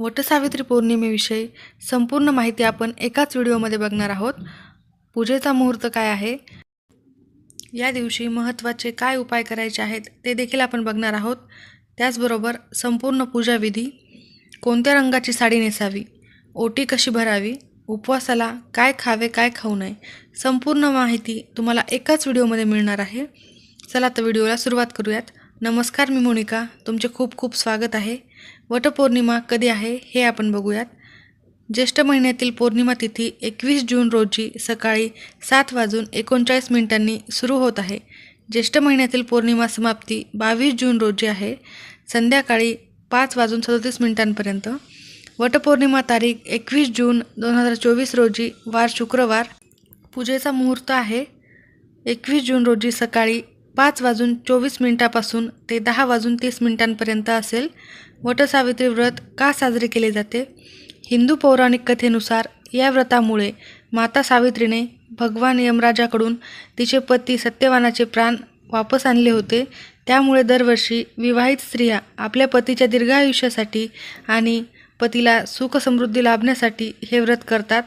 वटसावित्री पौर्णिमेविषयी संपूर्ण माहिती आपण एकाच व्हिडिओमध्ये बघणार आहोत. पूजेचा मुहूर्त काय आहे, या दिवशी महत्त्वाचे काय उपाय करायचे आहेत ते देखील आपण बघणार आहोत. त्याचबरोबर संपूर्ण पूजाविधी, कोणत्या रंगाची साडी नेसावी, ओटी कशी भरावी, उपवासाला काय खावे काय खाऊ नये, संपूर्ण माहिती तुम्हाला एकाच व्हिडिओमध्ये मिळणार आहे. चला तर व्हिडिओला सुरुवात करूयात. नमस्कार, मी मोनिका, तुमचे खूप खूप स्वागत आहे. वटपौर्णिमा कधी आहे हे आपण बघूयात. ज्येष्ठ महिन्यातील पौर्णिमा तिथी 21 जून रोजी सकाळी 7:39 सुरू होत आहे. ज्येष्ठ महिन्यातील पौर्णिमा समाप्ती 22 जून रोजी आहे, संध्याकाळी 5:37 वटपौर्णिमा तारीख 21 जून 2024 रोजी वार शुक्रवार. पूजेचा मुहूर्त आहे 21 जून रोजी सकाळी 5:24 ते 10:30 असेल. वटसावित्री व्रत का साजरे केले जाते? हिंदू पौराणिक कथेनुसार या व्रतामुळे माता सावित्रीने भगवान यमराजाकडून तिचे पती सत्यवानाचे प्राण वापस आणले होते. त्यामुळे दरवर्षी विवाहित स्त्रिया आपल्या पतीच्या दीर्घायुष्यासाठी आणि पतीला सुख समृद्धी लाभण्यासाठी हे व्रत करतात.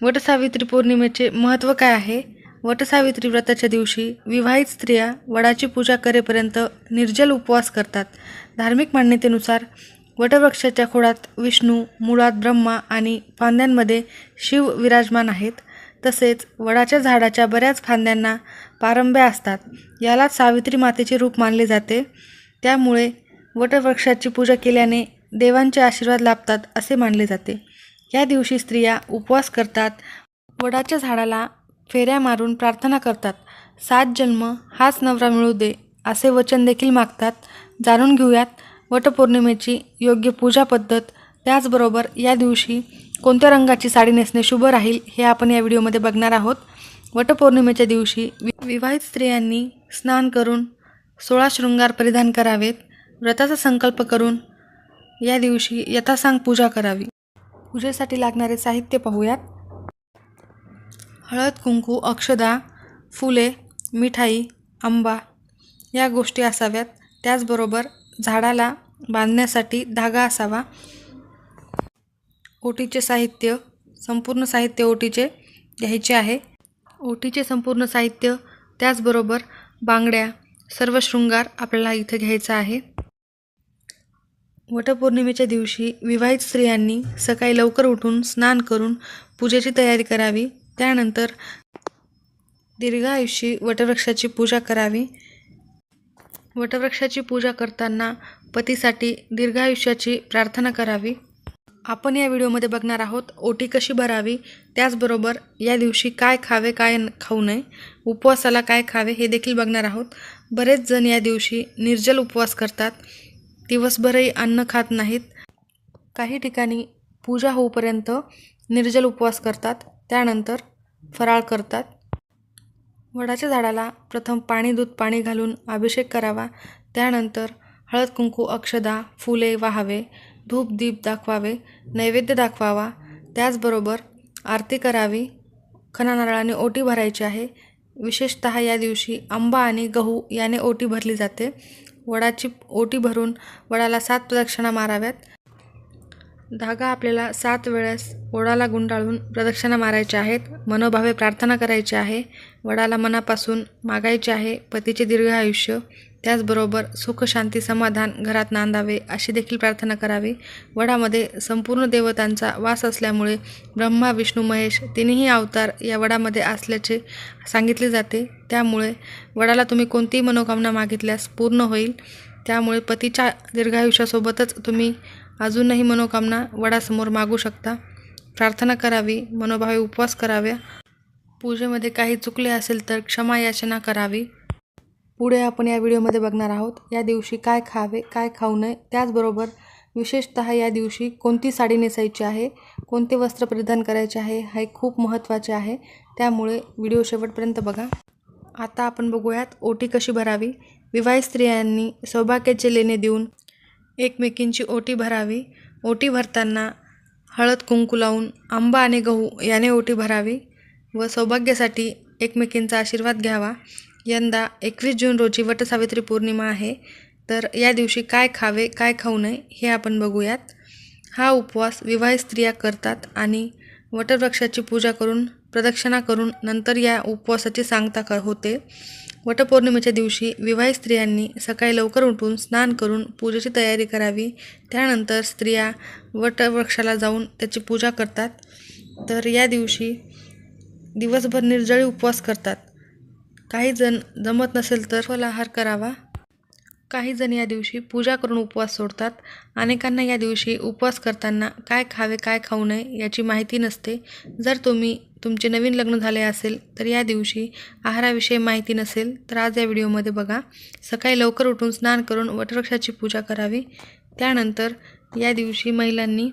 वटसावित्री पौर्णिमेचे महत्त्व काय आहे? वटसावित्री व्रताच्या दिवशी विवाहित स्त्रिया वडाची पूजा करेपर्यंत निर्जल उपवास करतात. धार्मिक मान्यतेनुसार वटवृक्षाच्या खोडात विष्णू, मुळात ब्रह्मा आणि फांद्यांमध्ये शिव विराजमान आहेत. तसेच वडाच्या झाडाच्या बऱ्याच फांद्यांना पारंब्या असतात. यालाच सावित्री मातेचे रूप मानले जाते. त्यामुळे वटवृक्षाची पूजा केल्याने देवांचे आशीर्वाद लाभतात असे मानले जाते. या दिवशी स्त्रिया उपवास करतात, वडाच्या झाडाला फेऱ्या मारून प्रार्थना करतात. 7 जन्म हाच नवरा मिळू दे असे वचन देखील मागतात. जाणून घेऊयात वटपौर्णिमेची योग्य पूजा पद्धत. त्याचबरोबर या दिवशी कोणत्या रंगाची साडी नेसणे शुभ राहील हे आपण या व्हिडिओमध्ये बघणार आहोत. वटपौर्णिमेच्या दिवशी विवाहित स्त्रियांनी स्नान करून 16 शृंगार परिधान करावेत. व्रताचा संकल्प करून या दिवशी यथासांग पूजा करावी. पूजेसाठी लागणारे साहित्य पाहूयात. हळद, कुंकू, अक्षदा, फुले, मिठाई, आंबा या गोष्टी असाव्यात. त्याचबरोबर झाडाला बांधण्यासाठी धागा असावा. ओटीचे साहित्य, संपूर्ण साहित्य ओटीचे घ्यायचे आहे. ओटीचे संपूर्ण साहित्य, त्याचबरोबर बांगड्या, सर्व शृंगार आपल्याला इथे घ्यायचा आहे. वटपौर्णिमेच्या दिवशी विवाहित स्त्रियांनी सकाळी लवकर उठून स्नान करून पूजेची तयारी करावी. त्यानंतर दीर्घायुषी वटवृक्षाची पूजा करावी. वटवृक्षाची पूजा करताना पतीसाठी दीर्घायुष्याची प्रार्थना करावी. आपण या व्हिडिओमध्ये बघणार आहोत ओटी कशी भरावी, त्याचबरोबर या दिवशी काय खावे काय खाऊ नये, उपवासाला काय खावे हे देखील बघणार आहोत. बरेच जण या दिवशी निर्जल उपवास करतात, दिवसभरही अन्न खात नाहीत. काही ठिकाणी पूजा होईपर्यंत निर्जल उपवास करतात, त्यानंतर फराळ करतात. वडाच्या झाडाला प्रथम दूध पाणी घालून अभिषेक करावा. त्यानंतर हळद, कुंकू, अक्षदा, फुले वाहावे, धूप दीप दाखवावे, नैवेद्य दाखवावा. त्याचबरोबर आरती करावी. खणा नारळाने ओटी भरायची आहे. विशेषतः या दिवशी आंबा आणि गहू याने ओटी भरली जाते. वडाची ओटी भरून वडाला 7 प्रदक्षिणा माराव्यात. धागा आपल्याला 7 वेळेस वडाला गुंडाळून प्रदक्षिणा मारायच्या आहेत. मनोभावे प्रार्थना करायची आहे. वडाला मनापासून मागायचे आहे पतीचे दीर्घ आयुष्य, त्याचबरोबर सुख, शांती, समाधान घरात नांदावे अशी देखील प्रार्थना करावी. वडामध्ये संपूर्ण देवतांचा वास असल्यामुळे ब्रह्मा, विष्णू, महेश तिन्ही अवतार या वडामध्ये असल्याचे सांगितले जाते. त्यामुळे वडाला तुम्ही कोणतीही मनोकामना मागितल्यास पूर्ण होईल. त्यामुळे पतीच्या दीर्घायुष्यासोबतच तुम्ही अजूनही मनोकामना वडासमोर मागू शकता. प्रार्थना करावी, मनोभावे उपवास कराव्या. पूजेमध्ये काही चुकले असेल तर क्षमा याचना करावी. पुढे आपण या व्हिडिओमध्ये बघणार आहोत या दिवशी काय खावे काय खाऊ नये, त्याचबरोबर विशेषतः या दिवशी कोणती साडी नेसायची आहे, कोणते वस्त्र परिधान करायचे आहे हे खूप महत्त्वाचे आहे. त्यामुळे व्हिडिओ शेवटपर्यंत बघा. आता आपण बघूयात ओटी कशी भरावी. विवाहित स्त्रियांनी सौभाग्याचे लेणे देऊन एकमेकींची ओटी भरावी. ओटी भरताना हळद कुंकू लावून आंबा आणि गहू याने ओटी भरावी व सौभाग्यासाठी एकमेकींचा आशीर्वाद घ्यावा. यंदा 21 जून रोजी वटसावित्री पौर्णिमा आहे, तर या दिवशी काय खावे काय खाऊ नये हे आपण बघूयात. हा उपवास विवाहित स्त्रिया करतात आणि वटवृक्षाची पूजा करून प्रदक्षिणा करून नंतर या उपवासाची सांगता होते. वटपौर्णिमेच्या दिवशी विवाहित स्त्रियांनी सकाळी लवकर उठून स्नान करून पूजेची तयारी करावी. त्यानंतर स्त्रिया वटवृक्षाला जाऊन त्याची पूजा करतात. तर या दिवशी दिवसभर निर्जळी उपवास करतात. काही जण जमत नसेल तर फलाहार करावा. काही जण या दिवशी पूजा करून उपवास सोडतात. अनेकांना या दिवशी उपवास करताना काय खावे काय खाऊ नये याची माहिती नसते. जर तुमचे नवीन लग्न झाले असेल तर या दिवशी आहाराविषयी माहिती नसेल तर आज या व्हिडिओमध्ये बघा. सकाळी लवकर उठून स्नान करून वटवृक्षाची पूजा करावी. त्यानंतर या दिवशी महिलांनी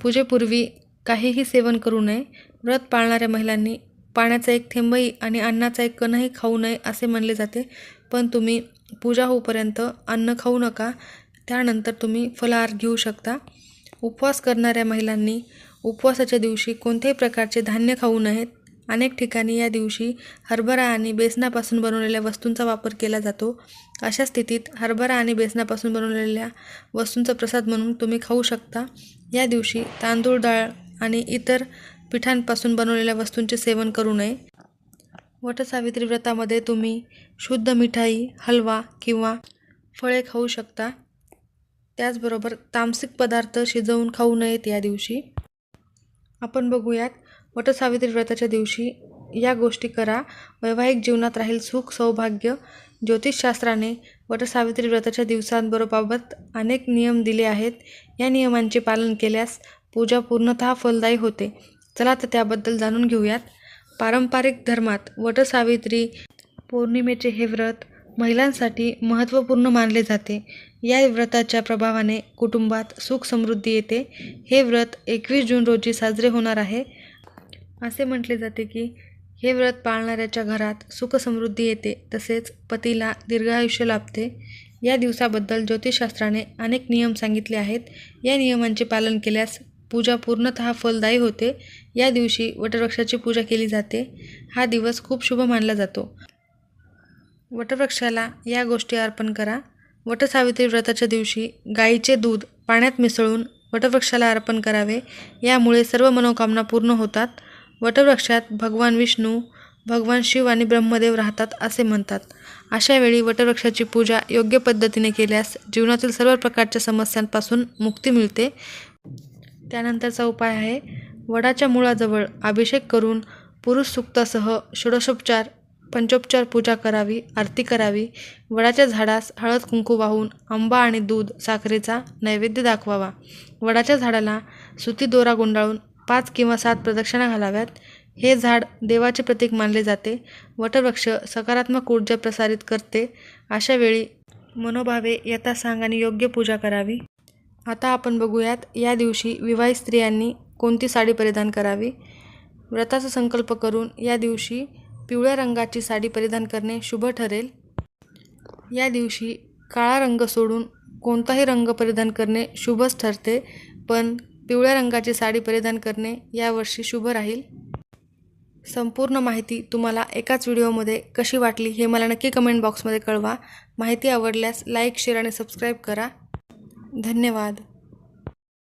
पूजेपूर्वी काहीही सेवन करू नये. व्रत पाळणाऱ्या महिलांनी पाण्याचा एक थेंबही आणि अन्नाचा एक कणही खाऊ नये असे म्हणले जाते. पण तुम्ही पूजा होईपर्यंत अन्न खाऊ नका. त्यानंतर तुम्ही फलाहार घेऊ शकता. उपवास करणाऱ्या महिलांनी उपवासाच्या दिवशी कोणत्याही प्रकारचे धान्य खाऊ नयेत. अनेक ठिकाणी या दिवशी हरभरा आणि बेसनापासून बनवलेल्या वस्तूंचा वापर केला जातो. अशा स्थितीत हरभरा आणि बेसनापासून बनवलेल्या वस्तूंचा प्रसाद म्हणून तुम्ही खाऊ शकता. या दिवशी तांदूळ, डाळ आणि इतर पिठांपासून बनवलेल्या वस्तूंचे सेवन करू नये. वटसावित्री व्रतामध्ये तुम्ही शुद्ध मिठाई, हलवा किंवा फळे खाऊ शकता. त्याचबरोबर तामसिक पदार्थ शिजवून खाऊ नयेत या दिवशी. आपण बघूयात वटसावित्री व्रताच्या दिवशी या गोष्टी करा. वैवाहिक जीवनात राहील सुख सौभाग्य. ज्योतिषशास्त्राने वटसावित्री व्रताच्या दिवसांबाबत अनेक नियम दिले आहेत. या नियमांचे पालन केल्यास पूजा पूर्णतः फलदायी होते. चला तर त्याबद्दल जाणून घेऊयात. पारंपरिक धर्मात वटसावित्री पौर्णिमेचे हे व्रत महिलांसाठी महत्त्वपूर्ण मानले जाते. या व्रताच्या प्रभावाने कुटुंबात सुख समृद्धी येते. हे व्रत 21 जून रोजी साजरे होणार आहे. असे म्हटले जाते की हे व्रत पाळणाऱ्याच्या घरात सुख समृद्धी येते, तसेच पतीला दीर्घायुष्य लाभते. या दिवसाबद्दल ज्योतिषशास्त्राने अनेक नियम सांगितले आहेत. या नियमांचे पालन केल्यास पूजा पूर्णतः फलदायी होते. या दिवशी वटवृक्षाची पूजा केली जाते. हा दिवस खूप शुभ मानला जातो. वटवृक्षाला या गोष्टी अर्पण करा. वटसावित्री व्रताच्या दिवशी गाईचे दूध पाण्यात मिसळून वटवृक्षाला अर्पण करावे. यामुळे सर्व मनोकामना पूर्ण होतात. वटवृक्षात भगवान विष्णू, भगवान शिव आणि ब्रह्मदेव राहतात असे म्हणतात. अशा वेळी वटवृक्षाची पूजा योग्य पद्धतीने केल्यास जीवनातील सर्व प्रकारच्या समस्यांपासून मुक्ती मिळते. त्यानंतरचा उपाय आहे, वडाच्या मुळाजवळ अभिषेक करून पुरुष सूक्तासह षोडशोपचार पंचोपचार पूजा करावी, आरती करावी. वडाच्या झाडास हळद कुंकू वाहून आंबा आणि दूध साखरेचा नैवेद्य दाखवावा. वडाच्या झाडाला सुती दोरा गुंडाळून 5 किंवा 7 प्रदक्षिणा घालाव्यात. हे झाड देवाचे प्रतीक मानले जाते. वटवृक्ष सकारात्मक ऊर्जा प्रसारित करते. अशा वेळी मनोभावे यथासांग आणि योग्य पूजा करावी. आता आपण बघूयात या दिवशी विवाहित स्त्रियांनी कोणती साडी परिधान करावी. व्रताचा संकल्प करून या दिवशी पिवळ्या रंगाची साडी परिधान करणे शुभ ठरेल. या दिवशी काळा रंग सोडून कोणताही रंग परिधान करणे शुभच ठरते, पण पिवळ्या रंगाची साडी परिधान करणे यावर्षी शुभ राहील. संपूर्ण माहिती तुम्हाला एकाच व्हिडिओमध्ये कशी वाटली हे मला नक्की कमेंट बॉक्समध्ये कळवा. माहिती आवडल्यास लाईक, शेअर आणि सबस्क्राईब करा. धन्यवाद.